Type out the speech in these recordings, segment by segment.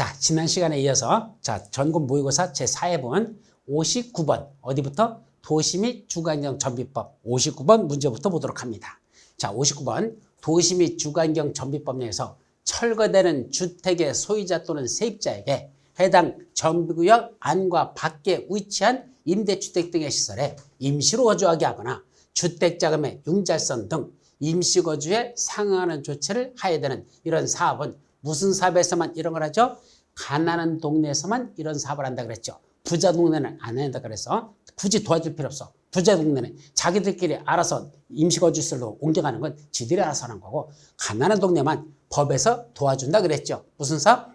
자, 지난 시간에 이어서 전국 모의고사 제4회분 59번 어디부터? 도시 및 주거환경 정비법 59번 문제부터 보도록 합니다. 자, 59번 도시 및 주거환경 정비법 내에서 철거되는 주택의 소유자 또는 세입자에게 해당 정비구역 안과 밖에 위치한 임대주택 등의 시설에 임시로 거주하게 하거나 주택자금의 융자성 등 임시거주에 상응하는 조치를 하여야 되는 이런 사업은 무슨 사업에서만 이런 걸 하죠? 가난한 동네에서만 이런 사업을 한다 그랬죠. 부자 동네는 안 한다 그래서 굳이 도와줄 필요 없어. 부자 동네는 자기들끼리 알아서 임시거주시설로 옮겨가는 건 지들이 알아서 하는 거고, 가난한 동네만 법에서 도와준다 그랬죠. 무슨 사업?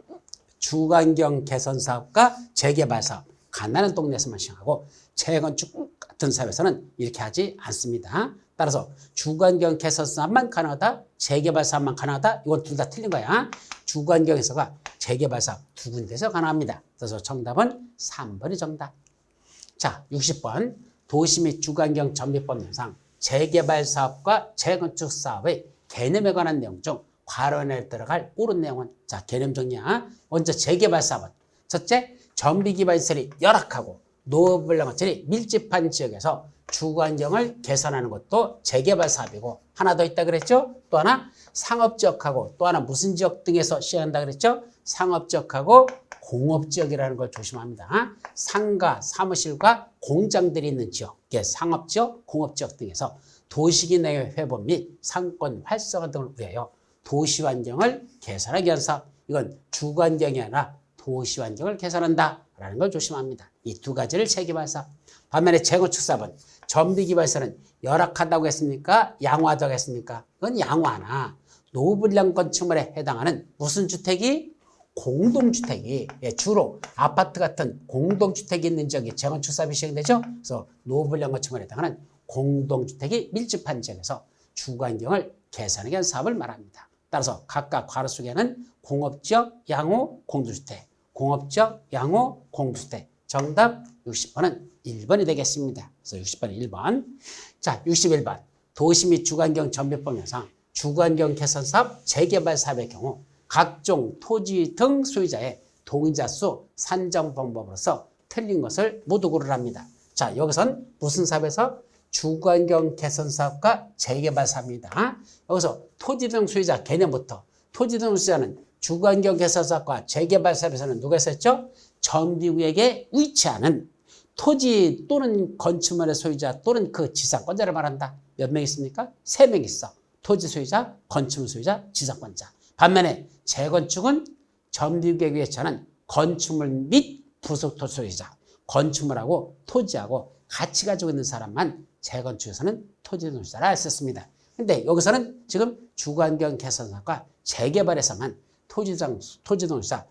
주거환경 개선 사업과 재개발 사업. 가난한 동네에서만 시행하고 재건축 같은 사업에서는 이렇게 하지 않습니다. 따라서 주거환경 개선 사업만 가능하다, 재개발 사업만 가능하다. 이건 둘 다 틀린 거야. 주거환경 개선과 재개발 사업 두 군데서 가능합니다. 그래서 정답은 3번이 정답. 자, 60번 도시 및 주거환경 정비법 내용상 재개발 사업과 재건축 사업의 개념에 관한 내용 중 괄호에 들어갈 옳은 내용은, 자, 개념 정리야. 먼저 재개발 사업은 첫째, 정비 기반 시설이 열악하고 노후불량건설이 밀집한 지역에서 주거환경을 개선하는 것도 재개발 사업이고, 하나 더 있다 그랬죠? 또 하나 상업지역하고, 또 하나 무슨 지역 등에서 시행한다 그랬죠? 상업지역하고 공업지역이라는 걸 조심합니다. 상가, 사무실과 공장들이 있는 지역, 이게 상업지역, 공업지역 등에서 도시기 내의 회복 및 상권 활성화 등을 위하여 도시환경을 개선하기 위한 사업, 이건 주거환경이 아니라 도시환경을 개선한다라는 걸 조심합니다. 이 두 가지를 재개발 사업. 반면에 재건축 사업은 정비기반시설은 열악하다고 했습니까? 양호하다고 했습니까? 그건 양호하나 노후불량 건축물에 해당하는 무슨 주택이? 공동주택이, 주로 아파트 같은 공동주택이 있는 지역이 재건축 사업이 시행되죠. 그래서 노후불량 건축물에 해당하는 공동주택이 밀집한 지역에서 주거환경을 개선하기 위한 사업을 말합니다. 따라서 각각 괄호 속에는 공업지역, 양호, 공동주택, 공업지역, 양호, 공동주택. 정답 60번은 1번이 되겠습니다. 그래서 60번은 1번. 자, 61번 도시 및 주거환경 정비법상 주거환경 개선 사업, 재개발 사업의 경우 각종 토지 등 소유자의 동의자 수 산정 방법으로서 틀린 것을 모두 고르랍니다. 자, 여기선 무슨 사업에서? 주거환경 개선 사업과 재개발 사업입니다. 여기서 토지 등 소유자 개념부터, 토지 등 소유자는 주거환경 개선 사업과 재개발 사업에서는 누가 있었죠? 정비구역에 위치하는 토지 또는 건축물의 소유자 또는 그 지상권자를 말한다. 몇 명 있습니까? 3명 있어. 토지 소유자, 건축물 소유자, 지상권자. 반면에 재건축은 정비구역에 위치하는 건축물 및 부속 소유자, 건축물하고 토지하고 같이 가지고 있는 사람만 재건축에서는 토지 소유자라 했었습니다. 근데 여기서는 지금 주거환경 개선 사업과 재개발에서만 토지 소유자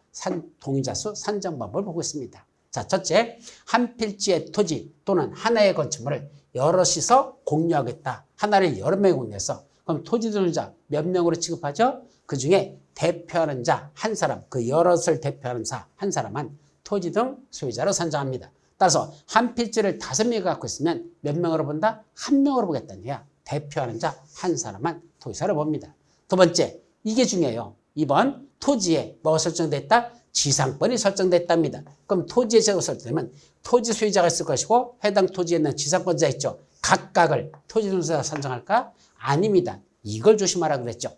동의자 수 산정 방법을 보고 있습니다. 자, 첫째, 한 필지의 토지 또는 하나의 건축물을 여럿이서 공유하겠다. 하나를 여러 명이 공유해서 그럼 토지 소유자 몇 명으로 취급하죠? 그 중에 대표하는 자 한 사람, 그 여럿을 대표하는 자 한 사람만 토지 등 소유자로 산정합니다. 따라서 한 필지를 5명이 갖고 있으면 몇 명으로 본다? 1명으로 보겠다는 거야. 대표하는 자 한 사람만 토지사로 봅니다. 두 번째, 이게 중요해요. 2번, 토지에 뭐가 설정됐다? 지상권이 설정됐답니다. 그럼 토지에 제가 설정되면 토지 소유자가 있을 것이고 해당 토지에 있는 지상권자 있죠. 각각을 토지 소유자가 산정할까? 아닙니다. 이걸 조심하라 그랬죠.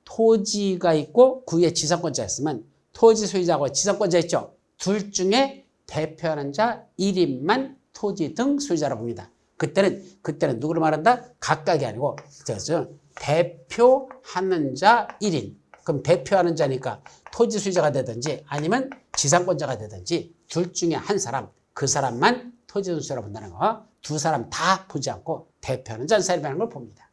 토지가 있고 그 위에 지상권자 있으면 토지 소유자하고 지상권자 있죠. 둘 중에 대표하는 자 1인만 토지 등 소유자라고 봅니다. 그때는 누구를 말한다? 각각이 아니고 그래서 대표하는 자 1인. 그럼 대표하는 자니까 토지 소유자가 되든지 아니면 지상권자가 되든지 둘 중에 한 사람, 그 사람만 토지 소유자라고 본다는 거. 두 사람 다 보지 않고 대표하는 자 한 사람이라는 걸 봅니다.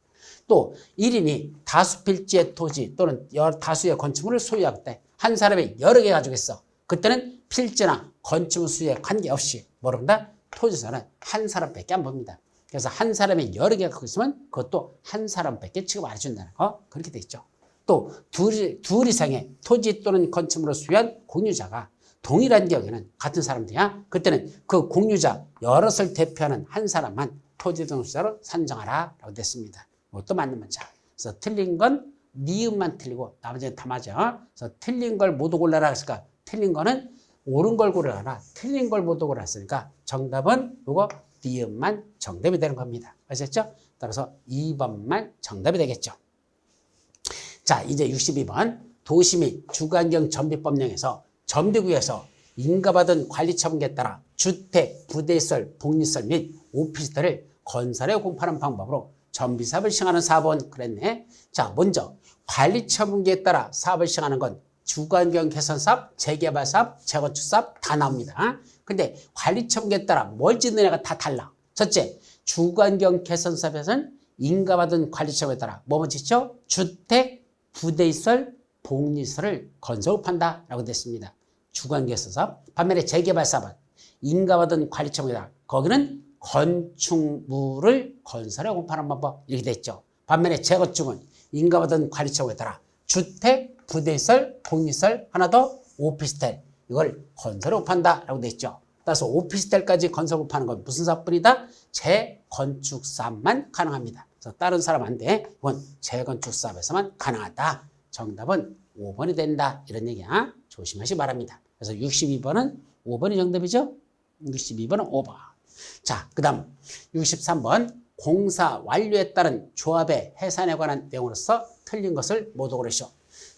또 1인이 다수 필지의 토지 또는 다수의 건축물을 소유할 때 한 사람이 여러 개 가지고 있어. 그때는 필지나 건축물 수에 관계없이 뭐라 한다? 토지소유는 한 사람밖에 안 봅니다. 그래서 한 사람이 여러 개 갖고 있으면 그것도 한 사람밖에 취급 안 해준다는 거, 그렇게 돼 있죠. 또 둘 이상의 토지 또는 건축물을 소유한 공유자가 동일한 경우에는 같은 사람들이야. 그때는 그 공유자 여럿을 대표하는 한 사람만 토지 등 소유자로 산정하라 라고 됐습니다. 이것도 맞는 문자. 그래서 틀린 건 니은만 틀리고 나머지는 다 맞아. 그래서 틀린 걸 모두 골라라 했을까? 틀린 거는 옳은 걸 고르라, 틀린 걸 못 고르랬으니까 정답은 요거 니은만 정답이 되는 겁니다. 아셨죠? 따라서 2번만 정답이 되겠죠. 자, 이제 62번. 도시 및 주거환경 정비법령에서 정비구에서 인가받은 관리처분에 따라 주택, 부대시설, 복리시설 및 오피스텔을 건설에 공포하는 방법으로 정비사업을 시행하는 사업은 그랬네. 자, 먼저 관리처분에 따라 사업을 시행하는 건 주거환경 개선사업, 재개발사업, 재건축사업 다 나옵니다. 근데 관리처분에 따라 뭘 짓느냐가 다 달라. 첫째, 주거환경 개선사업에서는 인가받은 관리처분에 따라 뭐뭐 짓죠? 주택, 부대시설, 복리시설을 건설한다라고 됐습니다. 주거환경 개선사업. 반면에 재개발사업은 인가받은 관리처분에 따라 거기는 건축물을 건설에 공포하는 방법 이렇게 됐죠. 반면에 재건축은 인가받은 관리처분에 따라 주택, 부대시설, 복리시설, 하나 더 오피스텔 이걸 건설에 공포한다라고 됐죠. 따라서 오피스텔까지 건설 공포하는 건 무슨 사업뿐이다? 재건축사업만 가능합니다. 그래서 다른 사람 안 돼. 이건 재건축사업에서만 가능하다. 정답은 5번이 된다. 이런 얘기야. 조심하시 바랍니다. 그래서 62번은 5번이 정답이죠. 62번은 5번. 자, 그 다음 63번. 공사 완료에 따른 조합의 해산에 관한 내용으로서 틀린 것을 모두 고르시오.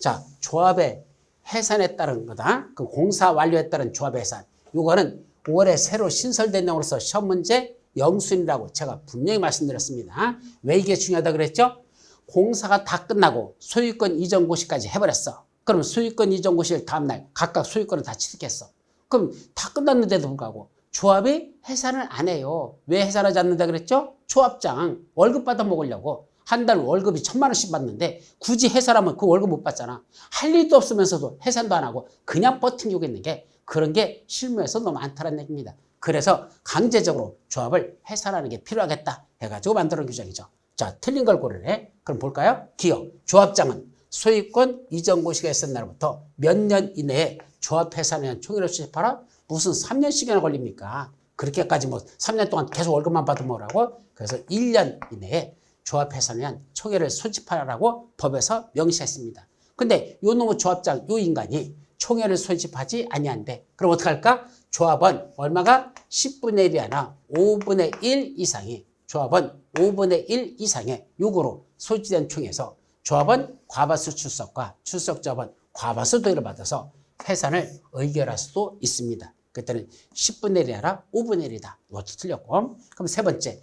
자, 조합의 해산에 따른 거다. 그 공사 완료에 따른 조합의 해산. 이거는 5월에 새로 신설된 내용으로서 시험 문제 영순이라고 제가 분명히 말씀드렸습니다. 왜 이게 중요하다 그랬죠? 공사가 다 끝나고 소유권 이전 고시까지 해버렸어. 그럼 소유권 이전 고시를 다음날 각각 소유권을 다 취득했어. 그럼 다 끝났는데도 불구하고 조합이 해산을 안 해요. 왜 해산하지 않는다 그랬죠? 조합장 월급 받아 먹으려고 한 달 월급이 1,000만 원씩 받는데 굳이 해산하면 그 월급 못 받잖아. 할 일도 없으면서도 해산도 안 하고 그냥 버티고 있는 게 그런 게 실무에서 너무 많다는 얘기입니다. 그래서 강제적으로 조합을 해산하는 게 필요하겠다 해가지고 만들어낸 규정이죠. 자, 틀린 걸 고르래. 그럼 볼까요? 기억. 조합장은 소유권 이전 고시가 있었던 날부터 몇 년 이내에 조합 해산에 대한 총회를 수집하라? 무슨 3년씩이나 걸립니까? 그렇게까지 뭐 3년 동안 계속 월급만 받으면 뭐라고? 그래서 1년 이내에 조합 해산에 대한 총회를 소집하라고 법에서 명시했습니다. 근데 요 놈의 조합장, 요 인간이 총회를 소집하지 아니한데 그럼 어떡할까? 조합은 얼마가 10분의 1이 아니라 5분의 1 이상이 조합은 5분의 1 이상의 요구로 소집된 총회에서 조합은 과반수 출석과 출석 조합은 과반수 동의를 받아서 해산을 의결할 수도 있습니다. 그때는 10분의 1이 아니라 5분의 1이다. 이것도 틀렸고. 그럼 세 번째.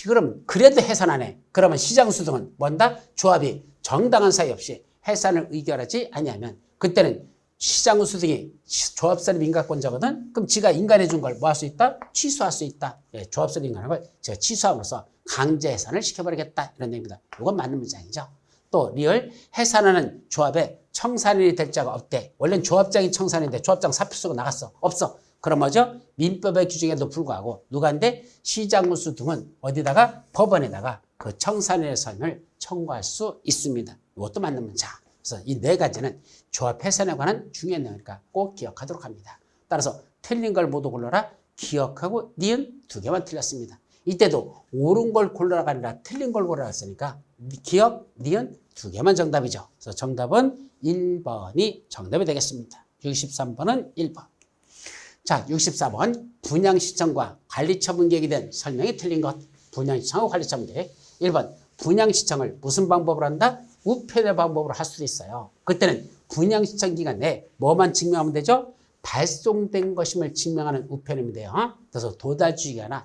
그럼 그래도 해산 안 해. 그러면 시장수 등은 뭔다? 조합이 정당한 사유 없이 해산을 의결하지 아니하면 그때는 시장수 등이 조합설립 인가권자거든. 그럼 지가 인간해 준 걸 뭐 할 수 있다? 취소할 수 있다. 예, 조합설립 인가한 걸 제가 취소함으로써 강제 해산을 시켜버리겠다. 이런 얘기입니다. 이건 맞는 문장이죠. 또 리얼 해산하는 조합에 청산인이 될 자가 없대. 원래는 조합장이 청산인데 조합장 사표 쓰고 나갔어. 없어. 그럼 뭐죠? 민법의 규정에도 불구하고 누가인데 시장군수 등은 어디다가 법원에다가 그 청산인의 선을 청구할 수 있습니다. 이것도 맞는 문장. 그래서 이 네 가지는 조합 해산에 관한 중요한 내용이니까 꼭 기억하도록 합니다. 따라서 틀린 걸 모두 골라라. 기억하고 니은 두 개만 틀렸습니다. 이때도 옳은 걸 골라라가 아니라 틀린 걸 골라라 했으니까 기억, 니은 두 개만 정답이죠. 그래서 정답은 1번이 정답이 되겠습니다. 63번은 1번. 자, 64번. 분양시청과 관리처분 계획에 대한 설명이 틀린 것. 분양시청과 관리처분 계획. 1번. 분양시청을 무슨 방법으로 한다? 우편의 방법으로 할 수도 있어요. 그때는 분양시청 기간 내에 뭐만 증명하면 되죠? 발송된 것임을 증명하는 우편이면 돼요. 그래서 도달주의가는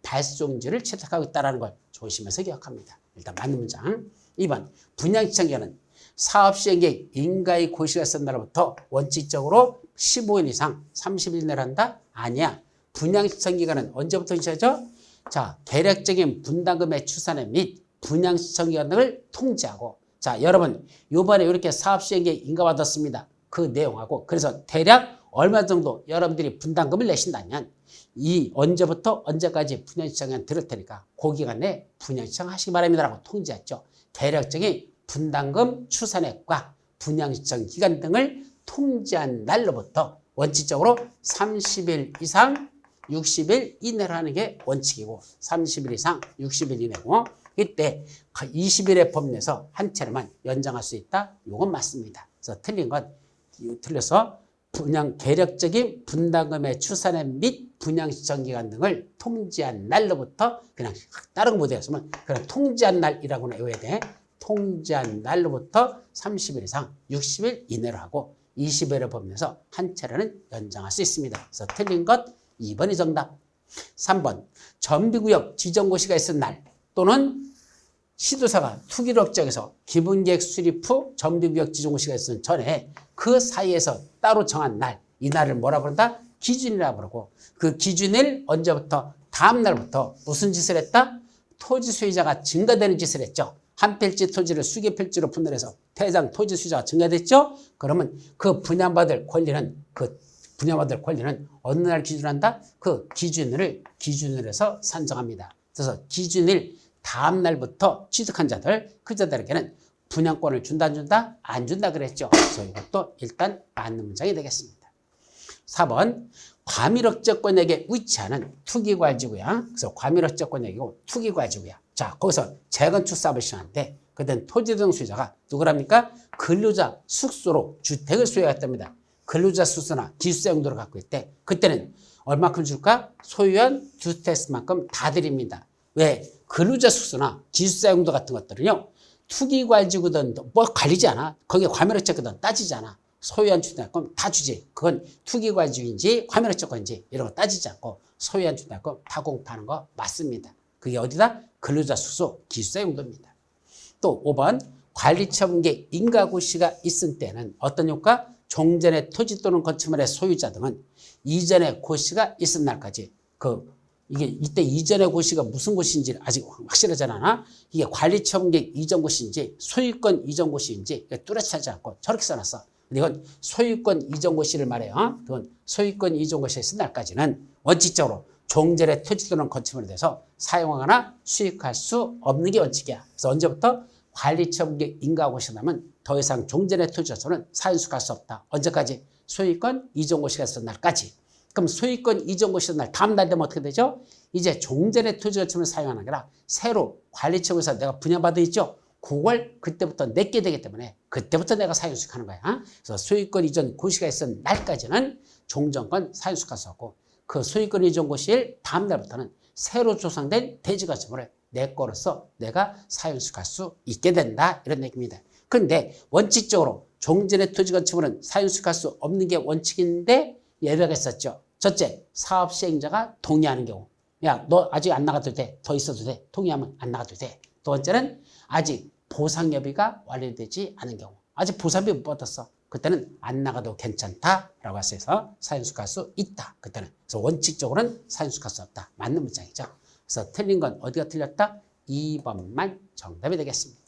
발송지를 채택하고 있다는 걸 조심해서 기억합니다. 일단 맞는 문장. 2번. 분양시청 기간은 사업시행계획 인가의 고시가 있었던 날부터 원칙적으로 15일 이상 30일 내로 한다? 아니야. 분양시청 기간은 언제부터 시작하죠? 자, 계략적인 분담금의 추산에 및 분양시청 기간 등을 통지하고 자, 여러분 요번에 이렇게 사업시행계획 인가받았습니다. 그 내용하고 그래서 대략 얼마 정도 여러분들이 분담금을 내신다면 이 언제부터 언제까지 분양시청에 들을 테니까 그 기간 내에 분양시청 하시기 바랍니다 라고 통지했죠. 대략적인 분담금 추산액과 분양시청 기간 등을 통지한 날로부터 원칙적으로 30일 이상 60일 이내로 하는 게 원칙이고 30일 이상 60일 이내고 이때 20일의 법 내에서 한 차례만 연장할 수 있다. 이건 맞습니다. 그래서 틀린 건 틀려서 분양 계력적인 분담금의 추산액 및 분양 시청 기간 등을 통지한 날로부터 그냥 다른 거 못 외웠으면 그냥 통지한 날이라고는 외워야 돼. 통지한 날로부터 30일 이상 60일 이내로 하고 20일을 범위해서 한 차례는 연장할 수 있습니다. 그래서 틀린 것 2번이 정답. 3번 정비구역 지정고시가 있은 날 또는 시도사가 투기록 지역에서 기본계획 수립 후 정비구역 지정고시가 있은 전에 그 사이에서 따로 정한 날, 이 날을 뭐라 부른다? 기준이라 부르고 그 기준일 언제부터? 다음 날부터 무슨 짓을 했다? 토지 소유자가 증가되는 짓을 했죠. 한 필지 토지를 수개 필지로 분할해서 대장 토지 소유자가 증가됐죠. 그러면 그 분양받을 권리는 어느 날 기준으로 한다? 그 기준을 해서 산정합니다. 그래서 기준일 다음 날부터 취득한 자들, 그 자들에게는 분양권을 준다 안 준다? 안 준다 그랬죠. 그래서 이것도 일단 맞는 문장이 되겠습니다. 4번 과밀억제권에게 위치하는 투기과지구야. 그래서 과밀억제권에게고 투기과지구야. 자, 거기서 재건축 사업을 시작하는데 그때는 토지등 소유자가 누구랍니까? 근로자 숙소로 주택을 소유했답니다. 근로자 숙소나 기숙사 용도로 갖고 있대. 그때는 얼마큼 줄까? 소유한 주택수만큼 다 드립니다. 왜? 근로자 숙소나 기숙사 용도 같은 것들은요. 투기과지구든 뭐 갈리지 않아. 거기에 과밀억제거든 따지지 않아. 소유한 주택권 다 주지. 그건 투기과지구인지 과밀억제권인지 이런 거 따지지 않고 소유한 주택권 다 공급하는 거 맞습니다. 그게 어디다? 근로자 숙소, 기숙사 용도입니다. 또 5번 관리처분계 인가고시가 있을 때는 어떤 효과? 종전의 토지 또는 건축물의 소유자 등은 이전의 고시가 있은 날까지 이때 이전의 고시가 무슨 고시인지 아직 확실하지 않아. 이게 관리처분계 이전 고시인지 소유권 이전 고시인지 뚜렷하지 않고 저렇게 써놨어. 근데 이건 소유권 이전 고시를 말해요. 그건 소유권 이전 고시가 있은 날까지는 원칙적으로 종전의 토지 또는 건축물에 대해서 사용하거나 수익할 수 없는 게 원칙이야. 그래서 언제부터? 관리처분계 인가고시가 나면 더 이상 종전의 토지에서는 사용수익할 수 없다. 언제까지? 소유권 이전고시가 있었던 날까지. 그럼 소유권 이전고시가 날 다음 날 되면 어떻게 되죠? 이제 종전의 토지 건축물을 사용하는 게 아니라 새로 관리처분에서 내가 분양받아 있죠? 그걸 그때부터 내게 되기 때문에 그때부터 내가 사용수익하는 거야. 그래서 소유권 이전 고시가 있었던 날까지는 종전권 사용수익할 수 없고 그 소유권 이전 고시일 다음 날부터는 새로 조성된 대지 건축물을 내 거로서 내가 사용수익할 수 있게 된다. 이런 얘기입니다. 그런데 원칙적으로 종전의 토지 건축물은 사용수익할 수 없는 게 원칙인데 예외가 있었죠. 첫째, 사업 시행자가 동의하는 경우. 야, 너 아직 안 나가도 돼. 더 있어도 돼. 동의하면 안 나가도 돼. 두 번째는 아직 보상협의가 완료되지 않은 경우. 아직 보상비 못 받았어. 그때는 안 나가도 괜찮다라고 해서 사용수익할 수 있다. 그때는. 그래서 원칙적으로는 사용수익할 수 없다. 맞는 문장이죠. 그래서 틀린 건 어디가 틀렸다? 2번만 정답이 되겠습니다.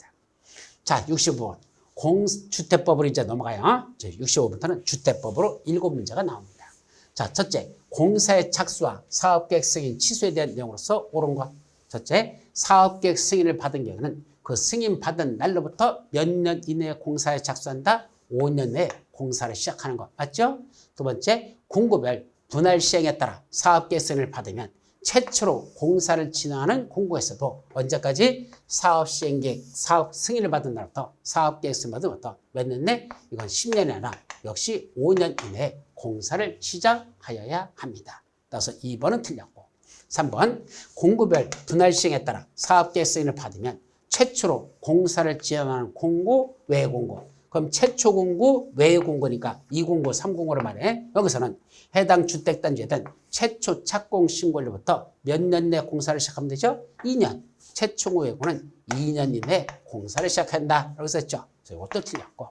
자, 65번. 공주택법으로 이제 넘어가요. 65부터는 주택법으로 7문제가 나옵니다. 자, 첫째, 공사의 착수와 사업계획 승인 취소에 대한 내용으로서 옳은 것. 첫째, 사업계획 승인을 받은 경우는 그 승인 받은 날로부터 몇 년 이내에 공사에 착수한다? 5년 내에 공사를 시작하는 것. 맞죠? 두 번째, 공고별 분할 시행에 따라 사업계획 승인을 받으면 최초로 공사를 진행하는 공고에서도 언제까지 사업 시행계획, 사업 승인을 받은 날부터 사업계획 승인 받은 날부터 몇 년 내? 이건 10년이 아니라 역시 5년 이내에 공사를 시작하여야 합니다. 따라서 2번은 틀렸고 3번 공고별 분할 시행에 따라 사업계획 승인을 받으면 최초로 공사를 진행하는 공고, 외 공고. 그럼 최초 공고, 외 공고니까 2공고, 3공고를 말해. 여기서는 해당 주택단지에 대한 최초 착공 신고일로부터 몇 년 내 공사를 시작하면 되죠? 2년. 최초 공고는 2년 이내에 공사를 시작한다. 라고 썼죠. 그래서 이것도 틀렸고.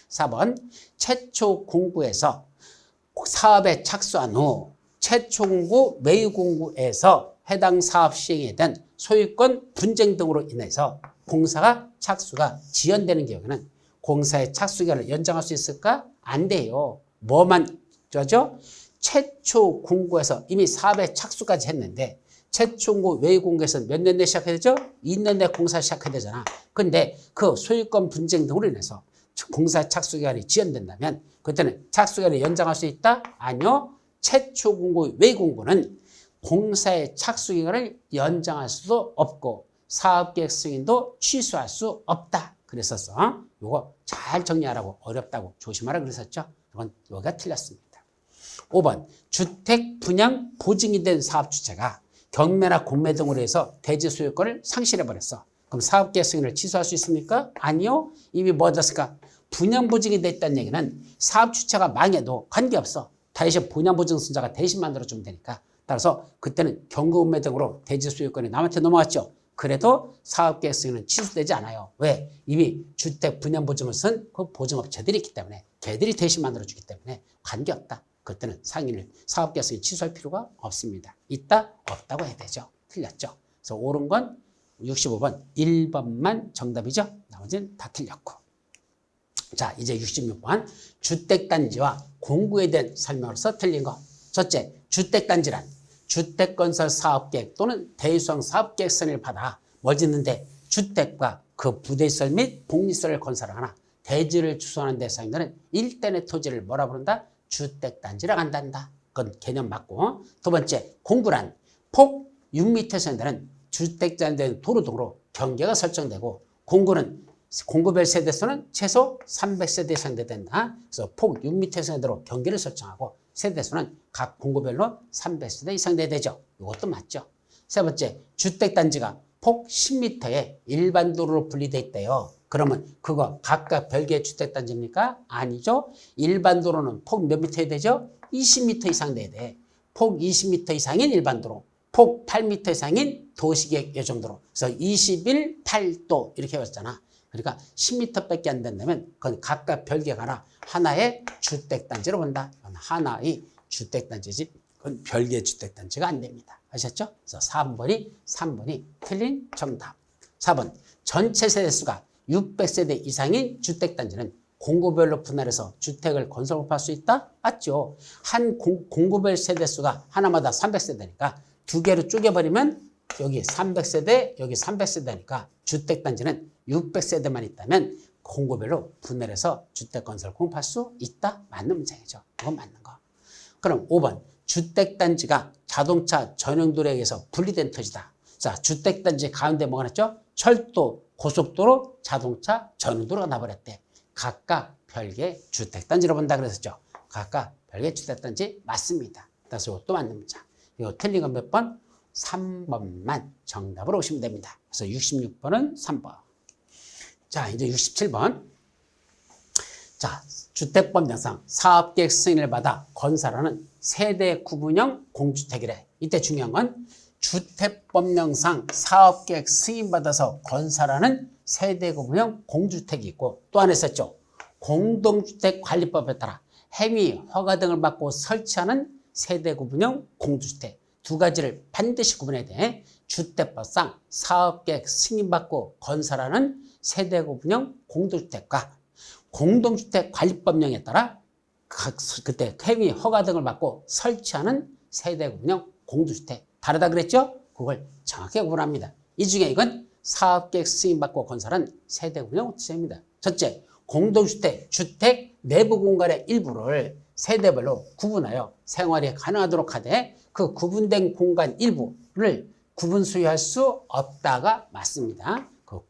4번 최초 공고에서 사업에 착수한 후 최초 공고, 매입 공고에서 해당 사업 시행에 대한 소유권 분쟁 등으로 인해서 공사가 착수가 지연되는 경우에는 공사의 착수기간을 연장할 수 있을까? 안 돼요. 뭐만 저죠? 최초 공고에서 이미 사업에 착수까지 했는데 최초 공고, 외의 공고에서 몇 년 내에 시작해야 되죠? 2년 내에 공사 시작해야 되잖아. 근데 그 소유권 분쟁 등으로 인해서 공사 착수기간이 지연된다면 그때는 착수기간을 연장할 수 있다? 아니요. 최초 공고, 외의 공고는 공사의 착수기간을 연장할 수도 없고 사업계획 승인도 취소할 수 없다. 그랬었어. 요거 잘 정리하라고 어렵다고 조심하라 그랬었죠. 이건 여기가 틀렸습니다. 5번 주택 분양 보증이 된 사업 주체가 경매나 공매 등으로 해서 대지 소유권을 상실해버렸어. 그럼 사업계획 승인을 취소할 수 있습니까? 아니요. 이미 뭐 됐을까? 분양 보증이 됐다는 얘기는 사업 주체가 망해도 관계없어. 대신 분양 보증 승자가 대신 만들어주면 되니까. 따라서 그때는 경매공매 등으로 대지 소유권이 남한테 넘어갔죠. 그래도 사업계획 승인은 취소되지 않아요. 왜? 이미 주택 분양 보증을 쓴 그 보증업체들이 있기 때문에 걔들이 대신 만들어주기 때문에 관계없다. 그때는 상인을 사업계획 승인 취소할 필요가 없습니다. 있다? 없다고 해야 되죠. 틀렸죠. 그래서 옳은 건 65번 1번만 정답이죠. 나머지는 다 틀렸고. 자, 이제 66번 주택단지와 공구에 대한 설명으로서 틀린 거. 첫째, 주택단지란 주택건설 사업계획 또는 대유성 사업계획 승인을 받아 뭘 짓는데 주택과 그 부대시설 및 복리시설을 건설하거나 대지를 주소하는 데 사용되는 일대의 토지를 뭐라 부른다? 주택단지라고 한단다. 그건 개념 맞고. 두 번째, 공구란 폭 6m에서 해당되는 주택단지 도로 등으로 경계가 설정되고 공구는 공구별 세대수는 최소 300세대에 해당된다. 그래서 폭 6m에서 해당되도록 경계를 설정하고 세대수는 각 공구별로 300세대 이상 돼야 되죠. 이것도 맞죠. 세 번째, 주택단지가 폭 10m에 일반 도로로 분리되어 있대요. 그러면 그거 각각 별개의 주택단지입니까? 아니죠. 일반 도로는 폭 몇 미터야 되죠? 20m 이상 돼야 돼. 폭 20m 이상인 일반 도로, 폭 8m 이상인 도시계획 예정도로. 그래서 21, 8도 이렇게 해봤잖아. 그러니까 10m밖에 안 된다면 그건 각각 별개가 아니라 하나의 주택단지로 본다. 하나의 주택단지지 그건 별개의 주택단지가 안 됩니다. 아셨죠? 그래서 3번이 틀린 정답. 4번 전체 세대수가 600세대 이상인 주택단지는 공구별로 분할해서 주택을 건설할 수 있다? 맞죠? 한 공구별 세대수가 하나마다 300세대니까 두 개로 쪼개버리면 여기 300세대, 여기 300세대니까 주택단지는 600세대만 있다면 공구별로 분할해서 주택 건설 공급할 수 있다? 맞는 문제죠. 그건 맞는 거. 그럼 5번 주택단지가 자동차 전용도로에서 분리된 토지다. 자, 주택단지 가운데 뭐가 났죠? 철도, 고속도로, 자동차 전용도로가 나버렸대. 각각 별개 주택단지로 본다 그랬었죠. 각각 별개 주택단지 맞습니다. 그래서 이것도 맞는 문장. 이거 틀린 건 몇 번? 3번만 정답으로 오시면 됩니다. 그래서 66번은 3번. 자, 이제 67번. 자, 주택법령상 사업계획 승인을 받아 건설하는 세대 구분형 공주택이래. 이때 중요한 건 주택법령상 사업계획 승인받아서 건설하는 세대 구분형 공주택이 있고 또 하나 있었죠. 공동주택관리법에 따라 행위, 허가 등을 받고 설치하는 세대 구분형 공주택. 두 가지를 반드시 구분해야 돼. 주택법상 사업계획 승인받고 건설하는 세대 구분형 공동주택과 공동주택관리법령에 따라 그때 행위, 허가 등을 받고 설치하는 세대 구분형 공동주택. 다르다 그랬죠? 그걸 정확하게 구분합니다. 이 중에 이건 사업계획 승인받고 건설한 세대 구분형 공동주택입니다. 첫째, 공동주택, 주택 내부 공간의 일부를 세대별로 구분하여 생활이 가능하도록 하되 그 구분된 공간 일부를 구분 소유할 수 없다가 맞습니다.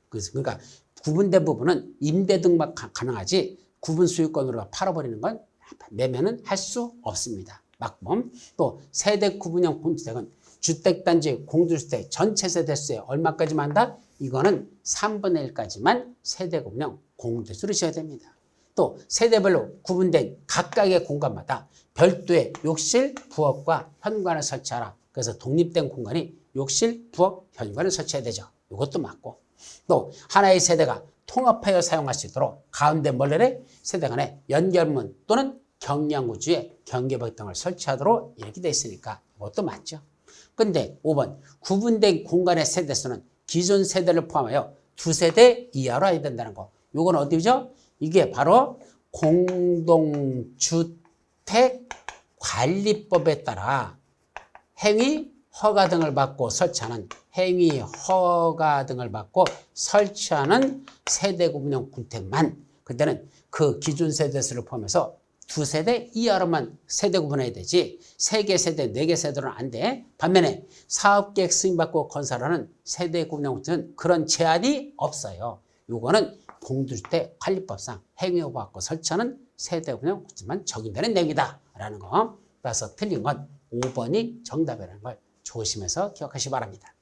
그러니까 구분된 부분은 임대 등만 가능하지 구분 소유권으로 팔아버리는 건 매매는 할 수 없습니다. 막범. 또 세대 구분형 공주택은 주택단지 공동주택 전체 세대수의 얼마까지만 한다? 이거는 3분의 1까지만 세대 구분형 공동주택으로 지어야 됩니다. 또 세대별로 구분된 각각의 공간마다 별도의 욕실, 부엌과 현관을 설치하라. 그래서 독립된 공간이 욕실, 부엌, 현관을 설치해야 되죠. 이것도 맞고. 또 하나의 세대가 통합하여 사용할 수 있도록 가운데 멀레레 세대 간에 연결문 또는 경량구주에 경계벽 등을 설치하도록 이렇게 돼 있으니까 이것도 맞죠. 근데 5번 구분된 공간의 세대수는 기존 세대를 포함하여 2세대 이하로 해야 된다는 거. 이건 어디죠? 이게 바로 공동주택관리법에 따라 행위, 허가 등을 받고 설치하는 행위, 허가 등을 받고 설치하는 세대 구분형 주택만 그때는 그 기존 세대수를 포함해서 2세대 이하로만 세대 구분해야 되지 3개 세대, 4개 세대는 안 돼. 반면에 사업계획 승인받고 건설하는 세대 구분형 주택은 그런 제한이 없어요. 요거는 공동주택 관리법상 행위허가받고 설치하는 세대분양만 적용되는 내용이다라는 거. 따라서 틀린 건 5번이 정답이라는 걸 조심해서 기억하시기 바랍니다.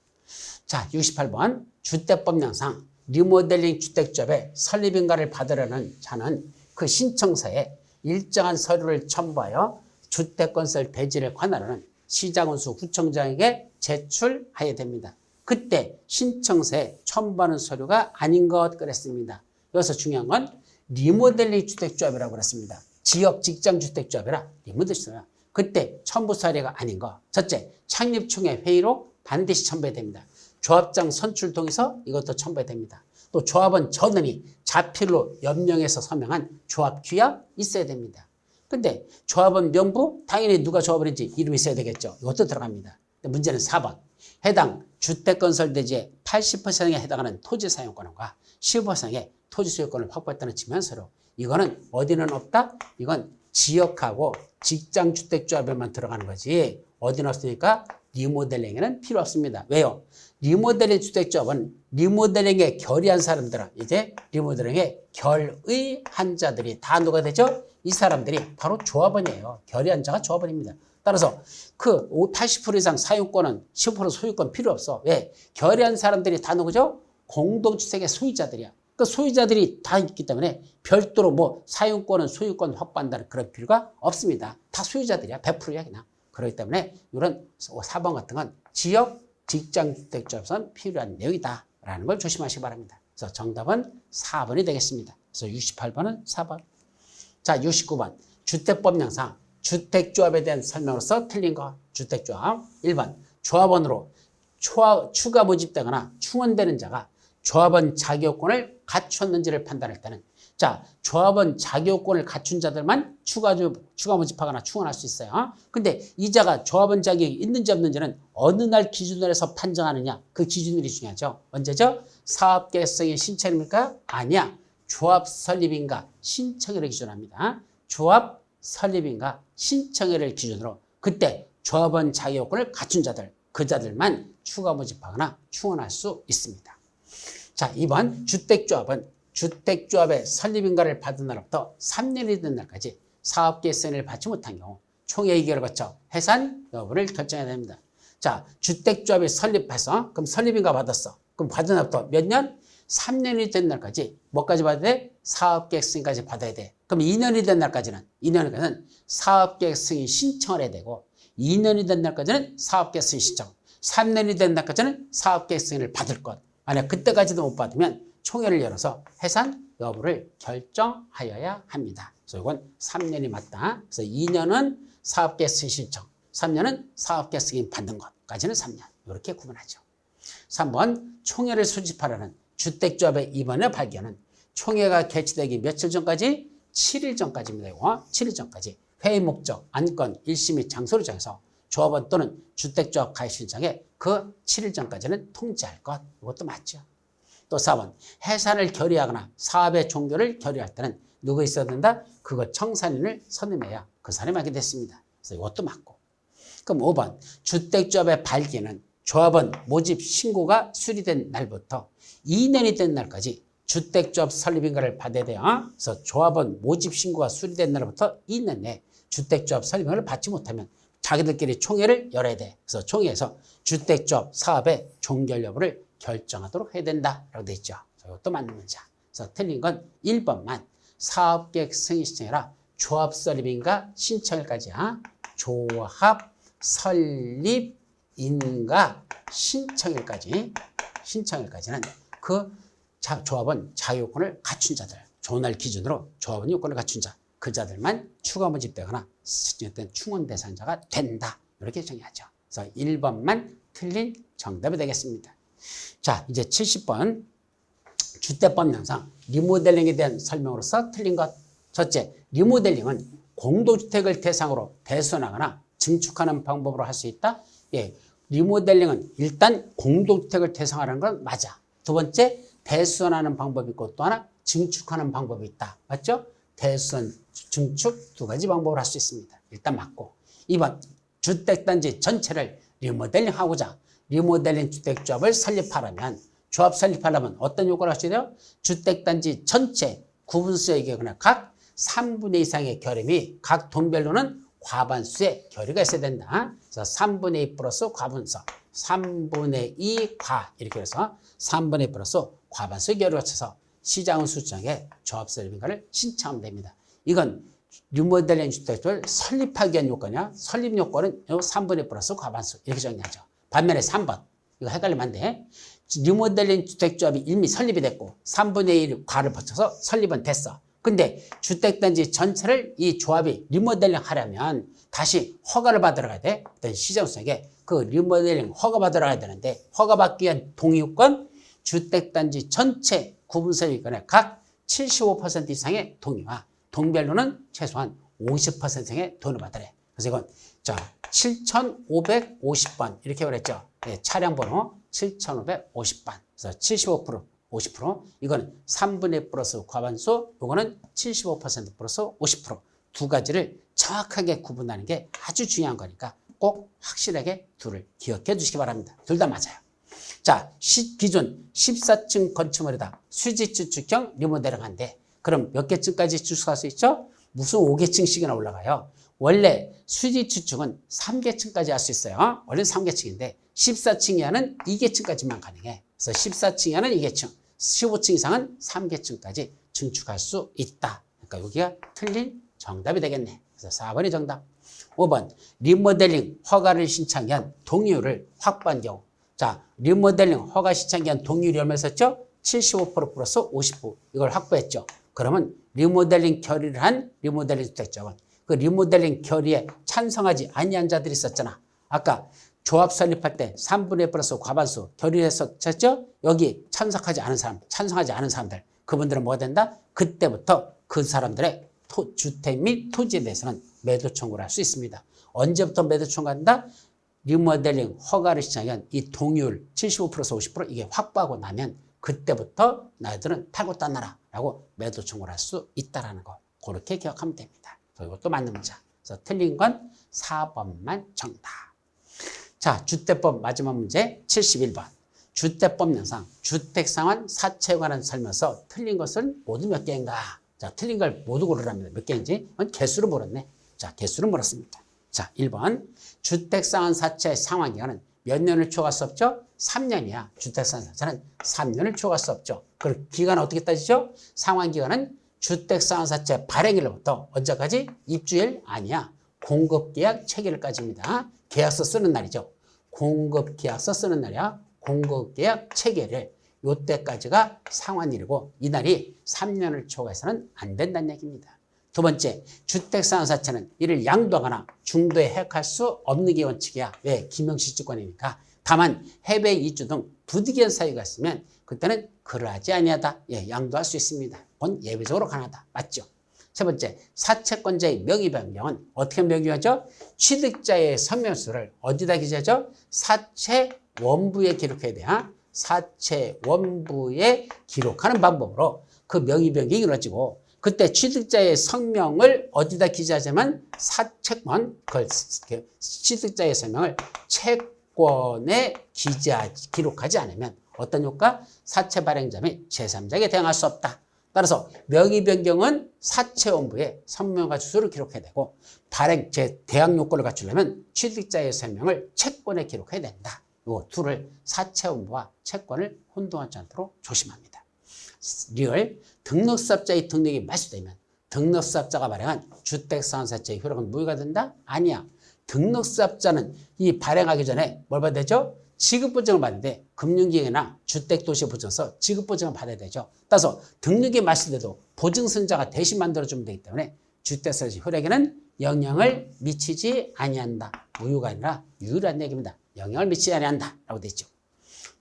자, 68번 주택법령상 리모델링 주택조합의 설립인가를 받으려는 자는 그 신청서에 일정한 서류를 첨부하여 주택건설 대지를 관할하는 시장운수 구청장에게 제출해야 됩니다. 그때 신청서에 첨부하는 서류가 아닌 것 그랬습니다. 여기서 중요한 건 리모델링 주택조합이라고 그랬습니다. 지역 직장주택조합이라 리모델링. 그때 첨부 사례가 아닌 거. 첫째, 창립총회 회의록 반드시 첨부해야 됩니다. 조합장 선출 동의서 이것도 첨부해야 됩니다. 또 조합원 전원이 자필로 연명해서 서명한 조합 규약 있어야 됩니다. 근데 조합원 명부 당연히 누가 조합을 했는지 이름이 있어야 되겠죠. 이것도 들어갑니다. 근데 문제는 4번. 해당 주택건설대지의 80%에 해당하는 토지 사용권과 15%의 토지 소유권을 확보했다는 증명서로 이거는 어디는 없다? 이건 지역하고 직장주택조합에만 들어가는 거지 어디는 없으니까 리모델링에는 필요 없습니다. 왜요? 리모델링 주택조합은 리모델링에 결의한 사람들은 이제 리모델링에 결의한 자들이 다 누가 되죠? 이 사람들이 바로 조합원이에요. 결의한 자가 조합원입니다. 따라서 그 80% 이상 사용권은 15% 소유권 필요 없어. 왜? 결의한 사람들이 다 누구죠? 공동주택의 소유자들이야. 그 소유자들이 다 있기 때문에 별도로 뭐 사용권은 소유권 확보한다는 그런 필요가 없습니다. 다 소유자들이야. 100%야 그냥. 그렇기 때문에 이런 4번 같은 건 지역 직장주택조합에서는 필요한 내용이다라는 걸 조심하시기 바랍니다. 그래서 정답은 4번이 되겠습니다. 그래서 68번은 4번. 자, 69번. 주택법령상 주택조합에 대한 설명으로서 틀린 거. 주택조합. 1번. 조합원으로 추가 모집되거나 충원되는 자가 조합원 자격권을 갖췄는지를 판단할 때는 자, 조합원 자격권을 갖춘 자들만 추가 모집하거나 충원할 수 있어요. 근데 이자가 조합원 자격이 있는지 없는지는 어느 날 기준으로 해서 판정하느냐 그 기준들이 중요하죠. 언제죠? 사업계획성의 신청입니까? 아니야. 조합 설립인가 신청일을 기준합니다. 조합 설립인가 신청일을 기준으로 그때 조합원 자격권을 갖춘 자들 그 자들만 추가 모집하거나 충원할 수 있습니다. 자, 2번 주택조합은 주택조합의 설립인가를 받은 날부터 3년이 된 날까지 사업계획서를 받지 못한 경우 총회 의결을 거쳐 해산 여부를 결정해야 됩니다. 자, 주택조합이 설립해서 그럼 설립인가 받았어. 그럼 받은 날부터 몇 년? 3년이 된 날까지 뭐까지 받아야 돼? 사업계획 승인까지 받아야 돼. 그럼 2년이 된 날까지는 사업계획 승인 신청을 해야 되고 2년이 된 날까지는 사업계획 승인 신청 3년이 된 날까지는 사업계획 승인을 받을 것. 만약 그때까지도 못 받으면 총회를 열어서 해산 여부를 결정하여야 합니다. 그래서 이건 3년이 맞다. 그래서 2년은 사업계획 승인 신청, 3년은 사업계획 승인 받는 것까지는 3년. 이렇게 구분하죠. 3번 총회를 수집하려는 주택조합의 이번에 발견은 총회가 개최되기 며칠 전까지? 7일 전까지입니다. 7일 전까지 회의 목적, 안건, 일시 및 장소를 정해서 조합원 또는 주택조합 가입 신청에 그 7일 전까지는 통지할 것. 이것도 맞죠. 또 4번 해산을 결의하거나 사업의 종료를 결의할 때는 누가 있어야 된다? 그거 청산인을 선임해야 그 사람이 하게 됐습니다. 그래서 이것도 맞고. 그럼 5번 주택조합의 발기는 조합원 모집 신고가 수리된 날부터 2년이 된 날까지 주택조합 설립인가를 받아야 돼요. 그래서 조합원 모집 신고가 수리된 날부터 2년 내에 주택조합 설립인가를 받지 못하면 자기들끼리 총회를 열어야 돼. 그래서 총회에서 주택조합 사업의 종결 여부를 결정하도록 해야 된다라고 되어 있죠. 이것도 맞는 문자. 그래서 틀린 건 1번만 사업계획 승인 신청이라 조합 설립인가 신청일까지야. 조합 설립인가 신청일까지는 그 조합원 자격권을 갖춘 자들, 좋은 날 기준으로 조합원 요건을 갖춘 자, 그 자들만 추가 모집되거나 충원 대상자가 된다. 이렇게 정의하죠. 그래서 1번만 틀린 정답이 되겠습니다. 자, 이제 70번 주택법령상 리모델링에 대한 설명으로서 틀린 것. 첫째, 리모델링은 공동주택을 대상으로 대수하거나 증축하는 방법으로 할 수 있다. 예, 리모델링은 일단 공동주택을 대상화하는 건 맞아. 두 번째, 대수하는 방법이 있고 또 하나 증축하는 방법이 있다. 맞죠? 대수선, 증축 두 가지 방법을 할 수 있습니다. 일단 맞고. 2번, 주택단지 전체를 리모델링하고자 리모델링 주택조합을 설립하려면 조합 설립하려면 어떤 요구를 하셔야 돼요? 주택단지 전체 구분수의 경우는 각 3분의 2 이상의 결임이 각 동별로는 과반수의 결의가 있어야 된다. 그래서 3분의 2 플러스 과분수, 3분의 2 과 이렇게 해서 3분의 2 플러스 과반수의 결의를 거쳐서 시장은 수정에 조합 설립인가를 신청하면 됩니다. 이건 리모델링 주택을 설립하기 위한 요건이야. 설립 요건은 3분의 1 플러스 과반수 이렇게 정리하죠. 반면에 3번 이거 헷갈리면 안 돼. 리모델링 주택조합이 이미 설립이 됐고 3분의 1 과를 거쳐서 설립은 됐어. 근데 주택단지 전체를 이 조합이 리모델링 하려면 다시 허가를 받으러 가야 돼. 어떤 시장수에게 그 리모델링 허가 받으러 가야 되는데 허가받기 위한 동의요건 주택단지 전체 구분설립권의 각 75% 이상의 동의와 동별로는 최소한 50% 이상의 동의를 받으래. 그래서 이건 자 7550번 이렇게 그랬죠. 네, 차량 번호 7550번. 그래서 75% 50% 이거는 3분의 1 플러스 과반수 이거는 75% 플러스 50%두 가지를 정확하게 구분하는 게 아주 중요한 거니까 꼭 확실하게 둘을 기억해 주시기 바랍니다. 둘 다 맞아요. 자, 기존 14층 건축물이다. 수지주축형 리모델링한데 그럼 몇 개층까지 주축할 수 있죠? 무슨 5개층씩이나 올라가요. 원래 수지주축은 3개층까지 할 수 있어요. 원래는 3개층인데 14층 이하는 2개층까지만 가능해. 그래서 14층 이하는 2개층, 15층 이상은 3개층까지 증축할 수 있다. 그러니까 여기가 틀린 정답이 되겠네. 그래서 4번이 정답. 5번 리모델링 허가를 신청한 동의율을 확보한 경우. 자, 리모델링 허가 신청한 동의율이 얼마였었죠? 75% 플러스 50% 이걸 확보했죠. 그러면 리모델링 결의를 한 리모델링 주택자원 그 리모델링 결의에 찬성하지 아니한 자들이 있었잖아. 아까 조합 설립할 때 3분의 1 플러스 과반수 결의했었죠. 여기 찬성하지 않은 사람들 그분들은 뭐가 된다? 그때부터 그 사람들의 주택 및 토지에 대해서는 매도 청구를 할 수 있습니다. 언제부터 매도 청구한다? 리모델링 허가를 신청한 이 동의율 75% 플러스 50% 이게 확보하고 나면 그때부터 나들은 팔고 딴나라라고 매도 청구를 할 수 있다는 거 그렇게 기억하면 됩니다. 이것도 맞는 문자. 그래서 틀린 건 4번만 정답. 자, 주택법 마지막 문제 71번. 주택법 영상 주택상환 사채에 관한 설명서 틀린 것은 모두 몇 개인가? 자, 틀린 걸 모두 고르랍니다. 몇 개인지? 개수로 물었네. 자, 개수로 물었습니다. 자, 1번. 주택상환 사채 상환 기간은 몇 년을 초과할 수 없죠? 3년이야. 주택상환 사채는 3년을 초과할 수 없죠. 그럼 기간은 어떻게 따지죠? 상환 기간은 주택상환 사채 발행일로부터 언제까지? 입주일 아니야. 공급계약 체결일까지입니다. 계약서 쓰는 날이죠. 공급계약서 쓰는 날이야. 공급계약 체결일. 요때까지가 상환일이고 이 날이 3년을 초과해서는 안 된다는 얘기입니다. 두 번째, 주택상환 사채는 이를 양도하거나 중도에 해약할 수 없는 게 원칙이야. 왜? 김영시주권이니까. 다만 해외 이주 등 부득이한 사유가 있으면 그때는 그러하지 아니하다. 예, 양도할 수 있습니다. 그건 예외적으로 가능하다. 맞죠? 세 번째, 사채권자의 명의 변경은 어떻게 변경하죠? 취득자의 서명수를 어디다 기재하죠? 사채 원부에 기록해야 돼요. 사채 원부에 기록하는 방법으로 그 명의 변경이 이루어지고 그때 취득자의 성명을 어디다 기재하자면 사채권, 그걸 취득자의 성명을 채권에 기록하지 않으면 어떤 효과? 사채 발행자 및 제3자에게 대항할 수 없다. 따라서 명의 변경은 사채원부에 성명과 주소를 기록해야 되고 대항 요건을 갖추려면 취득자의 성명을 채권에 기록해야 된다. 이 둘을 사채원부와 채권을 혼동하지 않도록 조심합니다. 리얼 등록사업자의 등록이 말소되면 등록사업자가 발행한 주택상환사채의 효력은 무효가 된다? 아니야. 등록사업자는 이 발행하기 전에 뭘 받아야 되죠? 지급보증을 받는데 금융기관이나 주택도시보증서 지급보증을 받아야 되죠. 따라서 등록이 말소돼도 보증선자가 대신 만들어주면 되기 때문에 주택사채 효력에는 영향을 미치지 아니한다. 무효가 아니라 유효한 얘기입니다. 영향을 미치지 아니한다 라고 되어 있죠.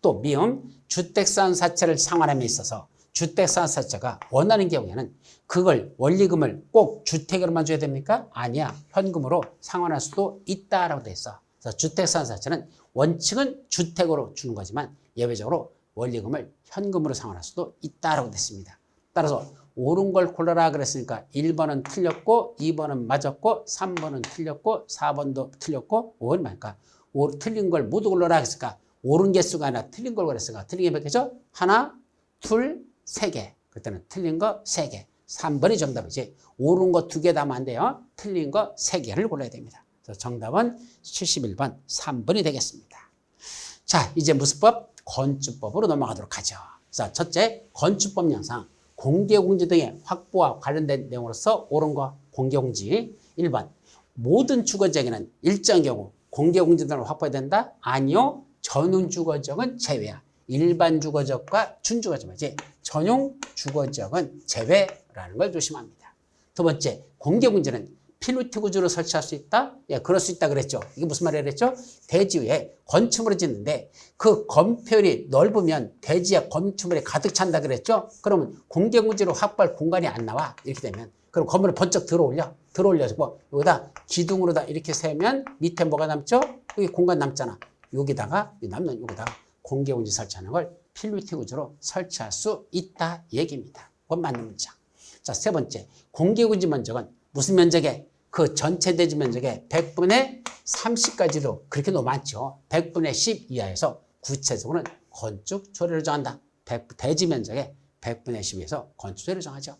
또 미음 주택상환사채를 상환함에 있어서 주택상환사채가 원하는 경우에는 그걸 원리금을 꼭 주택으로만 줘야 됩니까? 아니야. 현금으로 상환할 수도 있다라고 되어 있어. 그래서 주택상환사채는 원칙은 주택으로 주는 거지만 예외적으로 원리금을 현금으로 상환할 수도 있다라고 됐습니다. 따라서 옳은 걸 골라라 그랬으니까 1번은 틀렸고 2번은 맞았고 3번은 틀렸고 4번도 틀렸고 5번은 맞을까? 틀린 걸 모두 골라라 했으니까 옳은 개수가 아니라 틀린 걸 그랬으니까 틀린 게 몇 개죠? 하나, 둘, 세 개. 그때는 틀린 거 세 개. 3번이 정답이지. 옳은 거 2개 답면 안 돼요. 틀린 거 3개를 골라야 됩니다. 그래서 정답은 71번 3번이 되겠습니다. 자, 이제 무슨 법? 건축법으로 넘어가도록 하죠. 자, 첫째, 건축법 영상. 공개공지 등의 확보와 관련된 내용으로서 옳은 거 공개공지. 1번, 모든 주거지역에는 일정 경우 공개공지 등을 확보해야 된다? 아니요. 전용 주거지역은 제외야. 일반 주거지역과 준주거지역이지. 전용 주거지역은 제외라는 걸 조심합니다. 두 번째, 공개공지는 필로티 구조로 설치할 수 있다? 예, 그럴 수 있다 그랬죠. 이게 무슨 말이라 그랬죠? 대지 위에 건축물을 짓는데 그 건폐율이 넓으면 대지에 건축물이 가득 찬다 그랬죠? 그러면 공개공지로 확보할 공간이 안 나와. 이렇게 되면. 그럼 건물을 번쩍 들어올려서 뭐 여기다 기둥으로다 이렇게 세면 밑에 뭐가 남죠? 여기 공간 남잖아. 여기다가 남는 여기다가 공개공지 설치하는 걸 필로티 구조로 설치할 수 있다 얘기입니다. 그건 맞는 문장. 자, 세 번째, 공개공지 면적은 무슨 면적에? 그 전체 대지 면적의 100분의 30까지도 그렇게 너무 많죠. 100분의 10 이하에서 구체적으로는 건축 조례를 정한다. 대지 면적의 100분의 10에서 건축 조례를 정하죠.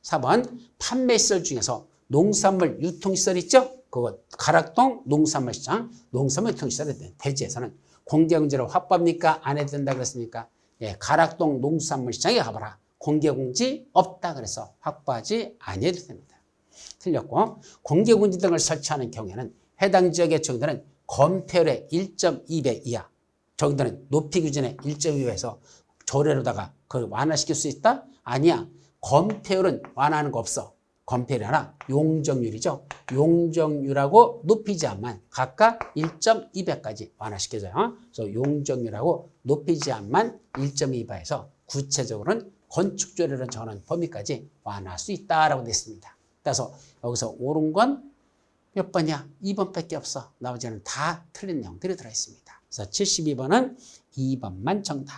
4번, 판매시설 중에서 농산물 유통시설 있죠? 그거 가락동 농산물 시장, 농산물 유통시설에 대한 대지에서는 공개공지를 확보합니까? 안 해도 된다 그랬습니까? 예, 가락동 농산물 시장에 가봐라. 공개공지 없다 그래서 확보하지 아니해도 됩니다. 틀렸고, 공개공지 등을 설치하는 경우에는 해당 지역의 정도는 건폐율의 1.2배 이하, 정도는 높이 기준의 1.2배에서 조례로다가 그걸 완화시킬 수 있다? 아니야. 건폐율은 완화하는 거 없어. 건폐율이 하나 용적률이죠. 용적률하고 높이지 않만 각각 1.2배까지 완화시켜줘요. 그래서 용적률하고 높이지 않만 1.2배에서 구체적으로는 건축조례를 정하는 범위까지 완화할 수 있다라고 되어 있습니다. 그래서 여기서 옳은 건 몇 번이야? 2번밖에 없어. 나머지는 다 틀린 내용들이 들어있습니다. 그래서 72번은 2번만 정답.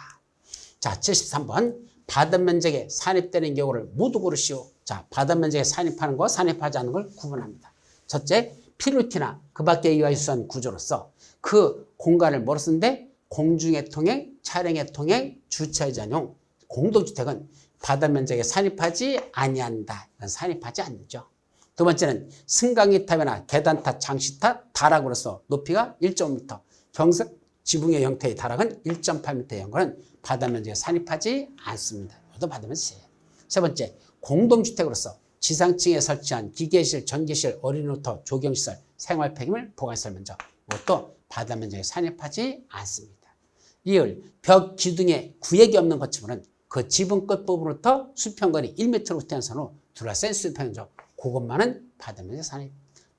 자, 73번. 바다 면적에 산입되는 경우를 모두 고르시오. 자, 바다 면적에 산입하는 거, 산입하지 않는 걸 구분합니다. 첫째, 필로티나 그 밖에 이와 유사한 구조로서 그 공간을 뭐로 쓰는데? 공중의 통행, 차량의 통행, 주차의 전용, 공동주택은 바다 면적에 산입하지 아니한다. 이건 산입하지 않죠. 두 번째는 승강기탑이나 계단탑, 장시탑, 다락으로서 높이가 1.5m, 경사 지붕의 형태의 다락은 1.8m의 경우는 바다 면적에 산입하지 않습니다. 이것도 바다 면적이에요. 세 번째, 공동주택으로서 지상층에 설치한 기계실, 전기실, 어린이노터, 조경시설, 생활 폐기물, 보관시설 면적, 이것도 바다 면적에 산입하지 않습니다. 리을, 벽, 기둥에 구획이 없는 건축물은 그 지붕 끝부분부터 수평거리 1m로 태양선으로 둘러싼 수평적, 그것만은 바다 면적에 산입.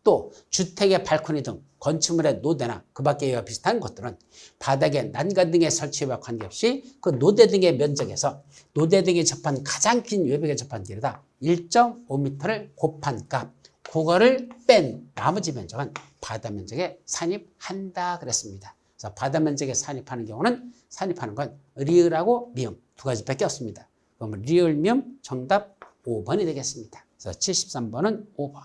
또 주택의 발코니 등 건축물의 노대나 그 밖에 이와 비슷한 것들은 바닥에 난간 등의 설치와 관계없이 그 노대 등의 면적에서 노대 등이 접한 가장 긴 외벽에 접한 길이다 1.5m를 곱한 값, 그거를 뺀 나머지 면적은 바다 면적에 산입한다 그랬습니다. 그래서 바다 면적에 산입하는 경우는 산입하는 건 리을하고 미음 두 가지밖에 없습니다. 그러면 리을, 미음 정답 5번이 되겠습니다. 그래서 73번은 5번.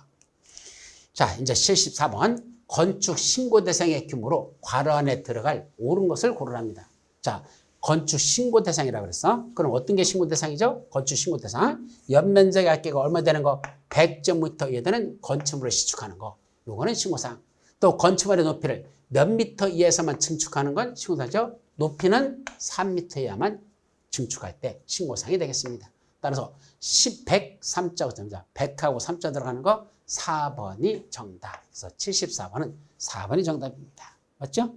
자, 이제 74번. 건축 신고 대상의 규모로 괄호 안에 들어갈 옳은 것을 고르랍니다. 자, 건축 신고 대상이라고 그랬어. 그럼 어떤 게 신고 대상이죠? 건축 신고 대상. 연면적의 합계가 얼마 되는 거? 100제곱미터 이하 되는 건축물을 시축하는 거. 요거는 신고사항. 또 건축물의 높이를 몇 미터 이하에서만 증축하는 건 신고사항이죠. 높이는 3m 이하만 증축할 때 신고사항이 되겠습니다. 따라서 100, 100하고 3자 들어가는 거 4번이 정답. 그래서 74번은 4번이 정답입니다. 맞죠?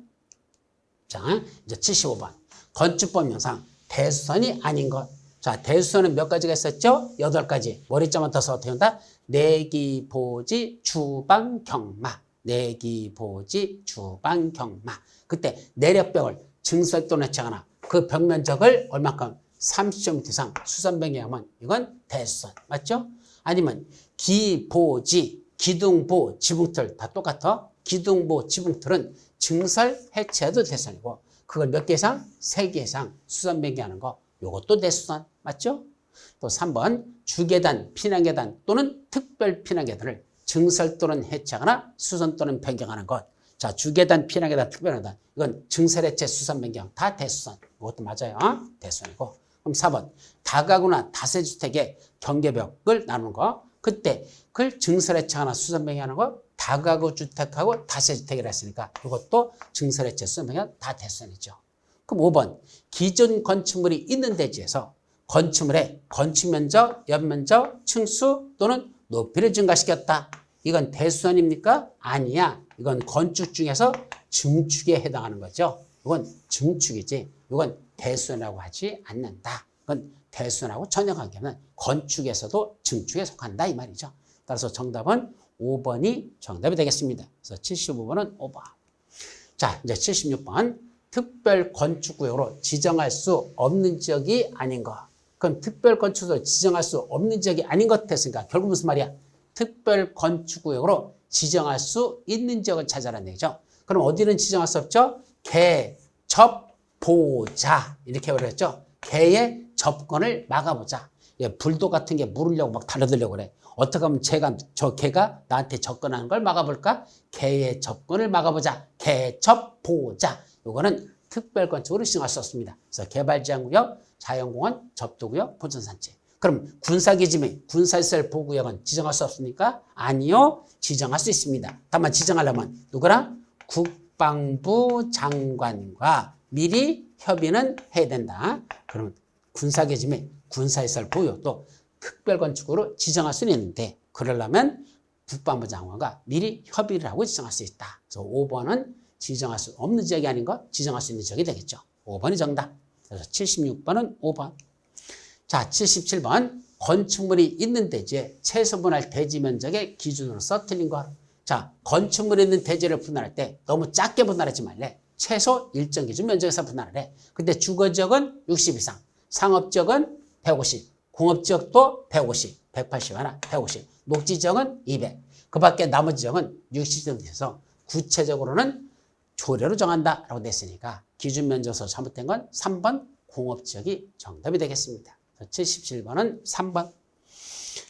자, 이제 75번. 건축법 영상 대수선이 아닌 것. 자, 대수선은 몇 가지가 있었죠? 8가지. 머리점만 떠서 어떻게 한다? 내기, 보지, 주방, 경마. 내기, 보지, 주방, 경마. 그때 내력벽을 증설 또는 해체하거나 그 벽 면적을 얼마큼? 30m 이상 수선벽이하면 이건 대수선. 맞죠? 아니면 기보지, 기둥보, 지붕틀 다 똑같아. 기둥보, 지붕틀은 증설, 해체해도 대수선이고 그걸 몇 개 이상? 3개 이상 수선변경하는 거 요것도 대수선. 맞죠? 또 3번 주계단, 피난계단 또는 특별 피난계단을 증설 또는 해체하거나 수선 또는 변경하는 것 자, 주계단, 피난계단, 특별계단. 이건 증설해체, 수선, 변경. 다 대수선. 이것도 맞아요. 대수선이고. 그럼 4번. 다가구나 다세주택의 경계벽을 나누는 거. 그때 그걸 증설해체하나 수선, 변경하는 거 다가구 주택하고 다세주택이라 했으니까 이것도 증설해체, 수선, 변경 다 대수선이죠. 그럼 5번. 기존 건축물이 있는 대지에서 건축물의 건축 면적, 연면적, 층수 또는 높이를 증가시켰다. 이건 대수선입니까? 아니야. 이건 건축 중에서 증축에 해당하는 거죠. 이건 증축이지. 이건 대수선이라고 하지 않는다. 이건 대수선하고 전혀 관계없는 건축에서도 증축에 속한다 이 말이죠. 따라서 정답은 5번이 정답이 되겠습니다. 그래서 75번은 5번. 자, 이제 76번. 특별 건축구역으로 지정할 수 없는 지역이 아닌 것. 그럼 특별 건축구역으로 지정할 수 없는 지역이 아닌 것 했으니까 결국 무슨 말이야? 특별 건축구역으로 지정할 수 있는 지역을 찾아라는 얘기죠. 그럼 어디는 지정할 수 없죠? 개, 접, 보자. 이렇게 그랬죠. 개의 접근을 막아보자. 예, 불도 같은 게 물으려고 막 달려들려고 그래. 어떻게 하면 저 개가 나한테 접근하는 걸 막아볼까? 개의 접근을 막아보자. 개, 접, 보자. 요거는 특별 건축으로 지정할 수 없습니다. 그래서 개발제한구역, 자연공원, 접도구역, 보존산지. 그럼 군사기지명, 군사시설 보호구역은 지정할 수 없습니까? 아니요. 지정할 수 있습니다. 다만 지정하려면 누구랑? 국방부 장관과 미리 협의는 해야 된다. 그럼 군사기지명, 군사시설 보호구역도 특별건축으로 지정할 수는 있는데 그러려면 국방부 장관과 미리 협의를 하고 지정할 수 있다. 그래서 5번은 지정할 수 없는 지역이 아닌 것, 지정할 수 있는 지역이 되겠죠. 5번이 정답. 그래서 76번은 5번. 자, 77번. 건축물이 있는 대지에 최소 분할 대지 면적의 기준으로서 틀린 것. 자, 건축물이 있는 대지를 분할할 때 너무 작게 분할하지 말래. 최소 일정 기준 면적에서 분할을 해. 근데 주거지역은 60 이상, 상업지역은 150, 공업지역도 150, 180 하나, 150, 녹지지역은 200. 그 밖에 나머지 지역은 60 정도 돼서 구체적으로는 조례로 정한다라고 됐으니까 기준 면적에서 잘못된 건 3번 공업지역이 정답이 되겠습니다. 77번은 3번.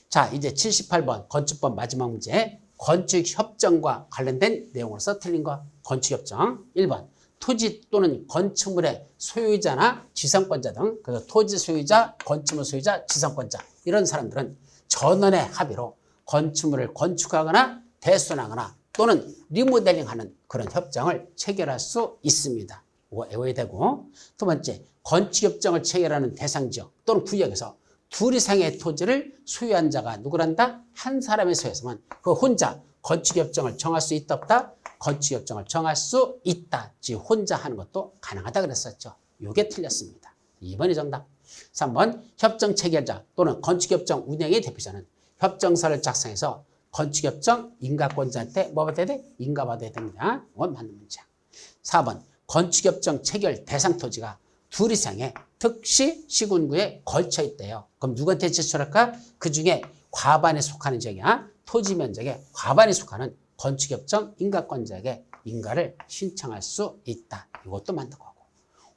자, 이제 78번 건축법 마지막 문제. 건축협정과 관련된 내용으로서 틀린 거. 건축협정 1번. 토지 또는 건축물의 소유자나 지상권자 등 그래서 토지 소유자, 건축물 소유자, 지상권자 이런 사람들은 전원의 합의로 건축물을 건축하거나 대수선하거나 또는 리모델링하는 그런 협정을 체결할 수 있습니다. 이거 외워야 되고 두 번째 건축협정을 체결하는 대상지역 또는 구역에서 둘 이상의 토지를 소유한 자가 누구란다? 한 사람의 소유에서만 그 혼자 건축협정을 정할 수 있다 없다? 건축협정을 정할 수 있다. 즉 혼자 하는 것도 가능하다 그랬었죠. 이게 틀렸습니다. 2번이 정답. 3번 협정 체결자 또는 건축협정 운영의 대표자는 협정서를 작성해서 건축협정 인가권자한테 뭐 받아야 돼? 인가받아야 됩니다. 이건 맞는 문제야. 4번 건축협정 체결 대상 토지가 둘 이상의 특시 시군구에 걸쳐 있대요. 그럼 누구한테 제출할까? 그중에 과반에 속하는 지역이야. 토지 면적에 과반에 속하는 건축협정 인가권자에게 인가를 신청할 수 있다. 이것도 맞는 거고.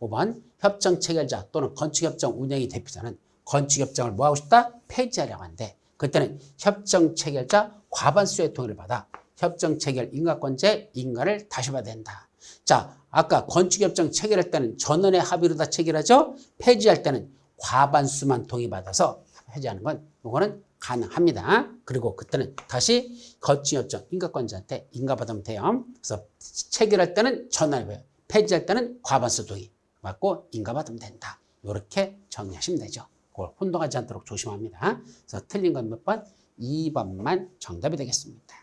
5번 협정 체결자 또는 건축협정 운영의 대표자는 건축협정을 뭐 하고 싶다? 폐지하려고 하는데 그때는 협정 체결자 과반수의 동의를 받아 협정 체결 인가권자의 인가를 다시 받아야 된다. 자, 아까 건축협정 체결할 때는 전원의 합의로 다 체결하죠? 폐지할 때는 과반수만 동의받아서 폐지하는 건 이거는 가능합니다. 그리고 그때는 다시 건축협정 인가권자한테 인가받으면 돼요. 그래서 체결할 때는 전원의 폐지할 때는 과반수 동의 받고 인가받으면 된다. 이렇게 정리하시면 되죠. 그걸 혼동하지 않도록 조심합니다. 그래서 틀린 건 몇 번? 2번만 정답이 되겠습니다.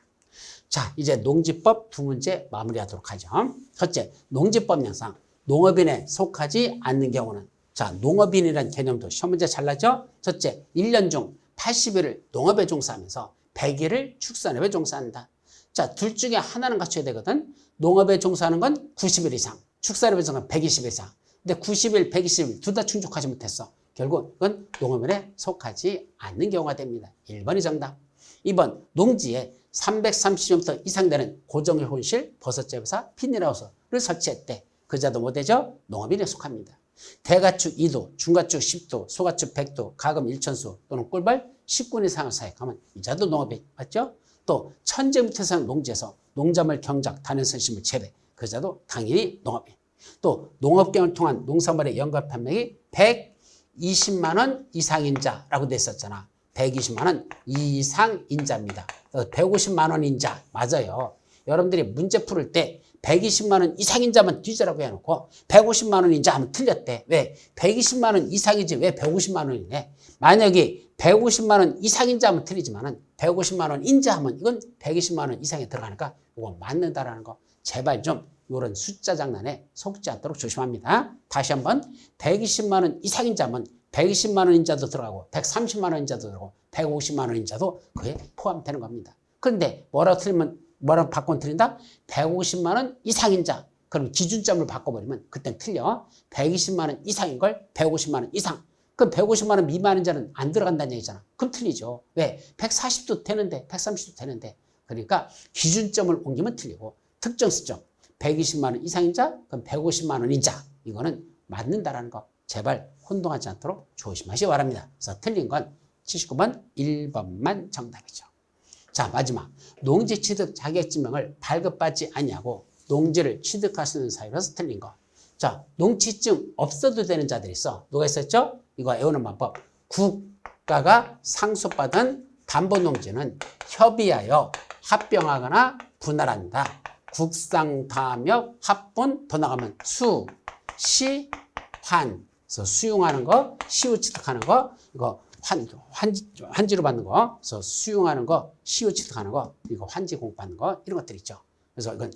자, 이제 농지법 두 문제 마무리하도록 하죠. 첫째, 농지법령상 농업인에 속하지 않는 경우는 자, 농업인이라는 개념도 시험 문제 잘 나죠? 첫째, 1년 중 80일을 농업에 종사하면서 100일을 축산업에 종사한다. 자, 둘 중에 하나는 갖춰야 되거든. 농업에 종사하는 건 90일 이상, 축산업에 종사하는 120일 이상. 근데 90일, 120일 둘 다 충족하지 못했어. 결국 이건 농업인에 속하지 않는 경우가 됩니다. 1번이 정답. 2번, 농지에 330m 이상 되는 고정일 혼실, 버섯재배사, 핀닐하우스를 설치했대. 그자도 뭐 되죠? 농업인에 속합니다. 대가축 2도, 중가축 10도, 소가축 100도, 가금 1천수 또는 꿀벌 10군 이상을 사역하면 이자도 농업인 맞죠? 또 천재부터서 농지에서 농작물 경작 단연선심을 재배. 그자도 당연히 농업인. 또 농업경을 통한 농산물의 연간 판매액이 120만 원 이상인자라고 돼 있었잖아. 120만 원 이상인자입니다. 150만 원인자 맞아요. 여러분들이 문제 풀을 때 120만 원 이상인자만 뒤져라고 해놓고 150만 원인자 하면 틀렸대. 왜? 120만 원 이상이지 왜 150만 원이네. 만약에 150만 원 이상인자 하면 틀리지만은 150만 원 인자 하면 이건 120만 원 이상에 들어가니까 이거 맞는다라는 거. 제발 좀 이런 숫자 장난에 속지 않도록 조심합니다. 다시 한번 120만 원 이상인자면 120만 원 인자도 들어가고 130만 원 인자도 들어가고 150만 원 인자도 그에 포함되는 겁니다. 그런데 뭐라고 틀리면 뭐라고 바꿔 틀린다? 150만 원 이상인자. 그럼 기준점을 바꿔버리면 그땐 틀려. 120만 원 이상인 걸 150만 원 이상. 그럼 150만 원 미만인 자는 안 들어간다는 얘기잖아. 그럼 틀리죠. 왜? 140도 되는데 130도 되는데. 그러니까 기준점을 옮기면 틀리고 특정 시점 120만 원 이상인자 그럼 150만 원인자. 이거는 맞는다라는 거. 제발 혼동하지 않도록 조심하시기 바랍니다. 그래서 틀린 건 79번 1번만 정답이죠. 자, 마지막 농지 취득 자격증명을 발급받지 않냐고 농지를 취득할 수 있는 사유로서 틀린 거. 자, 농지증 없어도 되는 자들이 있어. 누가 있었죠? 이거 외우는 방법. 국가가 상속받은 담보농지는 협의하여 합병하거나 분할한다. 국상담역 합분 더 나가면 수, 시, 환. 그래서 수용하는 거, 시효 취득하는 거, 이거 환지로 받는 거, 그래서 수용하는 거, 시효 취득하는 거, 이거 환지 공부받는 거, 이런 것들 있죠. 그래서 이건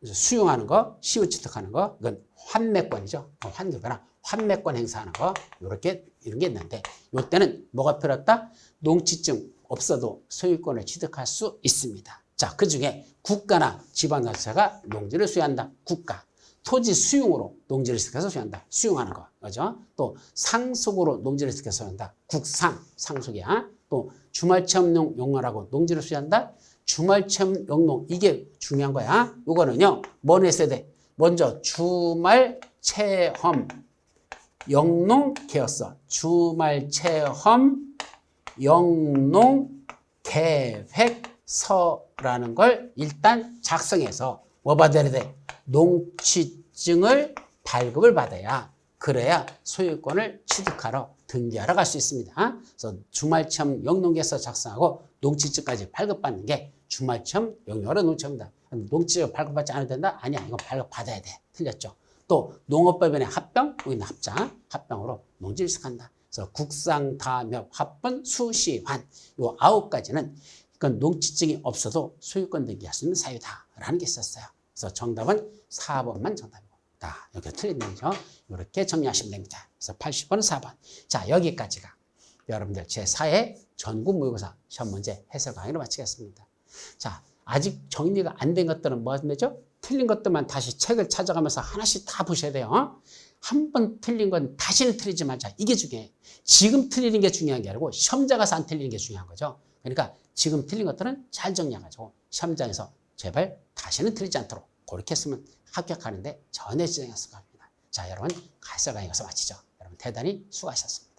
수용하는 거, 시효 취득하는 거, 이건 환매권이죠. 환급이나 환매권 행사하는 거, 요렇게 이런 게 있는데, 요때는 뭐가 필요하다? 농지증 없어도 소유권을 취득할 수 있습니다. 자, 그 중에 국가나 지방자치가 농지를 수용한다. 국가. 토지 수용으로 농지를 시켜서 수용한다. 수용하는 거. 그죠? 또 상속으로 농지를 시켜서 수용한다. 국상, 상속이야. 또 주말체험용 용어라고 농지를 수용한다. 주말체험 용농. 이게 중요한 거야. 요거는요. 뭐는 했어야 돼? 먼저 주말체험 영농 계획서. 주말체험 영농 계획서라는 걸 일단 작성해서 뭐 받아야 돼? 농지증을 발급을 받아야 그래야 소유권을 취득하러 등기하러 갈 수 있습니다. 그래서 주말체험 영농계획서 작성하고 농지증까지 발급받는 게 주말체험 영농으로 농지입니다. 농지증 발급받지 않아도 된다? 아니야. 이건 발급받아야 돼. 틀렸죠. 또 농업법인의 합병, 여기는 합장, 합병으로 농지를 시작한다. 그래서 국상담협 합분 수시환 요 9가지는 이건 농지증이 없어도 소유권 등기할 수 있는 사유다라는 게 있었어요. 그래서 정답은 4번만 정답이고. 자, 여기 틀린 얘기죠. 이렇게 정리하시면 됩니다. 그래서 80번은 4번. 자, 여기까지가 여러분들 제4회 전국 모의고사 시험 문제 해설 강의를 마치겠습니다. 자, 아직 정리가 안 된 것들은 뭐가 되죠? 틀린 것들만 다시 책을 찾아가면서 하나씩 다 보셔야 돼요. 한 번 틀린 건 다시는 틀리지 말자. 이게 중요해. 지금 틀리는 게 중요한 게 아니고 시험장 가서 안 틀리는 게 중요한 거죠. 그러니까 지금 틀린 것들은 잘 정리해가지고 시험장에서 제발 다시는 틀리지 않도록 그렇게 했으면 합격하는데 전혀 지장이 없을 겁니다. 자, 여러분, 갈색 강의 가서 마치죠. 여러분 대단히 수고하셨습니다.